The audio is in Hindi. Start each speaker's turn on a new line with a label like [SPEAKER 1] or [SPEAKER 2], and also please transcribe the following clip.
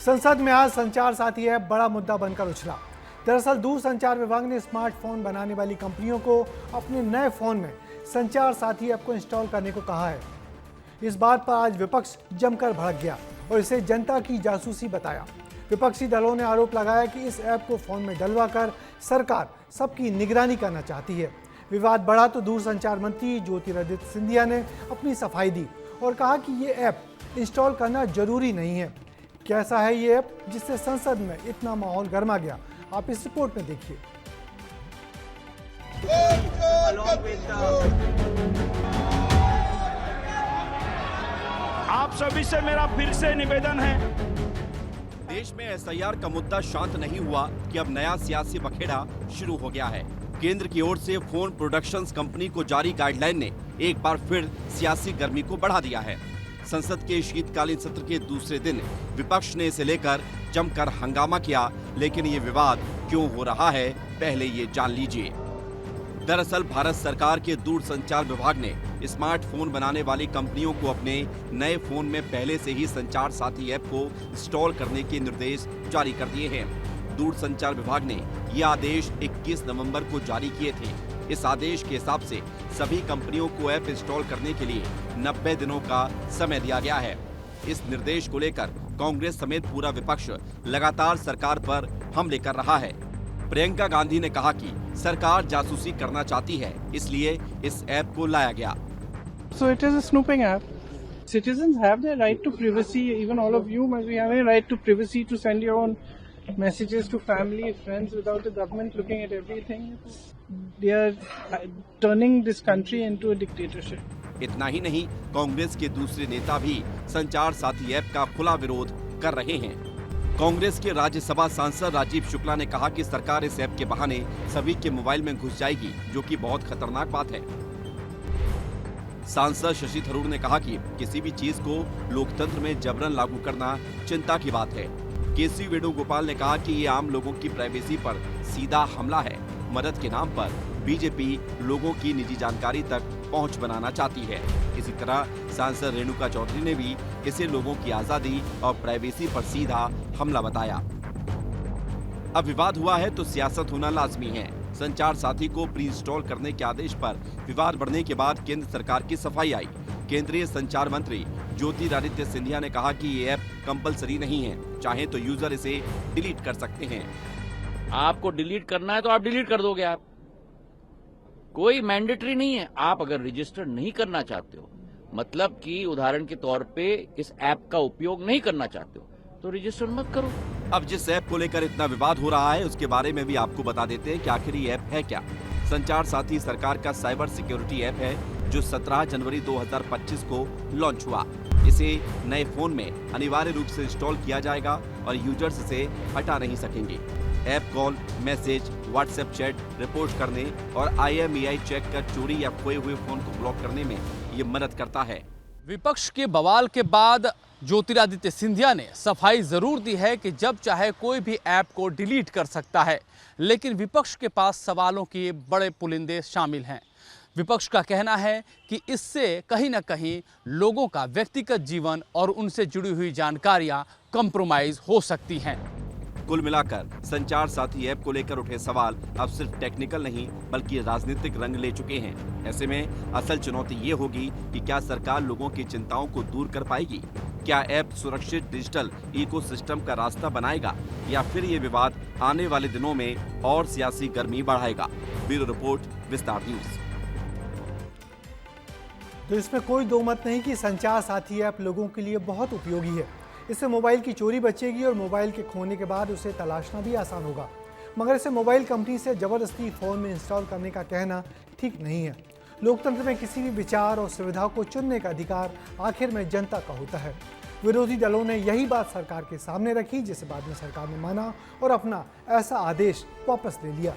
[SPEAKER 1] संसद में आज संचार साथी ऐप बड़ा मुद्दा बनकर उछला। दरअसल दूरसंचार विभाग ने स्मार्टफोन बनाने वाली कंपनियों को अपने नए फोन में संचार साथी ऐप को इंस्टॉल करने को कहा है। इस बात पर आज विपक्ष जमकर भड़क गया और इसे जनता की जासूसी बताया। विपक्षी दलों ने आरोप लगाया कि इस ऐप को फोन में डलवाकर सरकार सबकी निगरानी करना चाहती है। विवाद बढ़ा तो दूरसंचार मंत्री ज्योतिरादित्य सिंधिया ने अपनी सफाई दी और कहा कि ये ऐप इंस्टॉल करना जरूरी नहीं है। कैसा है ये ऐप जिससे संसद में इतना माहौल गर्मा गया, आप इस रिपोर्ट में देखिए।
[SPEAKER 2] आप सभी से मेरा फिर से निवेदन है।
[SPEAKER 3] देश में एसआईआर का मुद्दा शांत नहीं हुआ कि अब नया सियासी बखेड़ा शुरू हो गया है। केंद्र की ओर से फोन प्रोडक्शंस कंपनी को जारी गाइडलाइन ने एक बार फिर सियासी गर्मी को बढ़ा दिया है। संसद के शीतकालीन सत्र के दूसरे दिन विपक्ष ने इसे लेकर जमकर हंगामा किया, लेकिन ये विवाद क्यों हो रहा है, पहले ये जान लीजिए। दरअसल भारत सरकार के दूरसंचार विभाग ने स्मार्टफोन बनाने वाली कंपनियों को अपने नए फोन में पहले से ही संचार साथी ऐप को इंस्टॉल करने के निर्देश जारी कर दिए हैं। दूरसंचार विभाग ने ये आदेश 21 नवंबर को जारी किए थे। इस आदेश के हिसाब से सभी कंपनियों को ऐप इंस्टॉल करने के लिए 90 दिनों का समय दिया गया है। इस निर्देश को लेकर कांग्रेस समेत पूरा विपक्ष लगातार सरकार पर हमले कर रहा है। प्रियंका गांधी ने कहा कि सरकार जासूसी करना चाहती है, इसलिए इस ऐप को लाया गया।
[SPEAKER 4] So it is a snooping app. Citizens have their right to privacy. Even all of you must be having a right to privacy to send your own messages to family, friends without the government looking at everything. They are turning this country into a dictatorship.
[SPEAKER 3] इतना ही नहीं, कांग्रेस के दूसरे नेता भी संचार साथी ऐप का खुला विरोध कर रहे हैं। कांग्रेस के राज्यसभा सांसद राजीव शुक्ला ने कहा कि सरकार इस ऐप के बहाने सभी के मोबाइल में घुस जाएगी, जो कि बहुत खतरनाक बात है। सांसद शशि थरूर ने कहा कि किसी भी चीज को लोकतंत्र में जबरन लागू करना चिंता की बात है। केसी वेणुगोपाल ने कहा कि ये आम लोगों की प्राइवेसी पर सीधा हमला है। मदद के नाम पर बीजेपी लोगों की निजी जानकारी तक पहुंच बनाना चाहती है। इसी तरह सांसद रेणुका चौधरी ने भी इसे लोगों की आजादी और प्राइवेसी पर सीधा हमला बताया। अब विवाद हुआ है तो सियासत होना लाजमी है। संचार साथी को प्री इंस्टॉल करने के आदेश पर विवाद बढ़ने के बाद केंद्र सरकार की सफाई आई। केंद्रीय संचार मंत्री ज्योतिरादित्य सिंधिया ने कहा कि ये ऐप कंपलसरी नहीं है, चाहे तो यूजर इसे डिलीट कर सकते हैं।
[SPEAKER 5] आपको डिलीट करना है तो आप डिलीट कर दोगे। आप कोई मैंडेटरी नहीं है। आप अगर रजिस्टर नहीं करना चाहते हो, मतलब कि उदाहरण के तौर पे इस ऐप का उपयोग नहीं करना चाहते हो, तो रजिस्टर मत करो।
[SPEAKER 3] अब जिस ऐप को लेकर इतना विवाद हो रहा है, उसके बारे में भी आपको बता देते हैं कि आखिर ये ऐप है क्या। संचार साथी सरकार का साइबर सिक्योरिटी ऐप है, जो 17 जनवरी 2025 को लॉन्च हुआ। इसे नए फोन में अनिवार्य रूप से इंस्टॉल किया जाएगा और यूजर्स इसे हटा नहीं सकेंगे। App call, message, WhatsApp chat report करने और IMEI चेक कर चोरी या खोए हुए फोन को ब्लॉक करने में ये मदद करता है।
[SPEAKER 6] विपक्ष के बवाल के बाद ज्योतिरादित्य सिंधिया ने सफाई जरूर दी है कि जब चाहे कोई भी ऐप को डिलीट कर सकता है, लेकिन विपक्ष के पास सवालों के बड़े पुलिंदे शामिल हैं। विपक्ष का कहना है कि इससे कहीं ना कहीं लोगों का व्यक्तिगत जीवन और उनसे जुड़ी हुई जानकारियां कंप्रोमाइज हो सकती हैं।
[SPEAKER 3] कुल मिलाकर संचार साथी ऐप को लेकर उठे सवाल अब सिर्फ टेक्निकल नहीं बल्कि राजनीतिक रंग ले चुके हैं। ऐसे में असल चुनौती ये होगी कि क्या सरकार लोगों की चिंताओं को दूर कर पाएगी? क्या ऐप सुरक्षित डिजिटल इकोसिस्टम का रास्ता बनाएगा, या फिर ये विवाद आने वाले दिनों में और सियासी गर्मी बढ़ाएगा? ब्यूरो रिपोर्ट, विस्तार न्यूज।
[SPEAKER 1] तो इसमें कोई दो मत नहीं कि संचार साथी ऐप लोगों के लिए बहुत उपयोगी है। इससे मोबाइल की चोरी बचेगी और मोबाइल के खोने के बाद उसे तलाशना भी आसान होगा। मगर इसे मोबाइल कंपनी से जबरदस्ती फ़ोन में इंस्टॉल करने का कहना ठीक नहीं है। लोकतंत्र में किसी भी विचार और सुविधा को चुनने का अधिकार आखिर में जनता का होता है। विरोधी दलों ने यही बात सरकार के सामने रखी, जिसे बाद में सरकार ने माना और अपना ऐसा आदेश वापस ले लिया।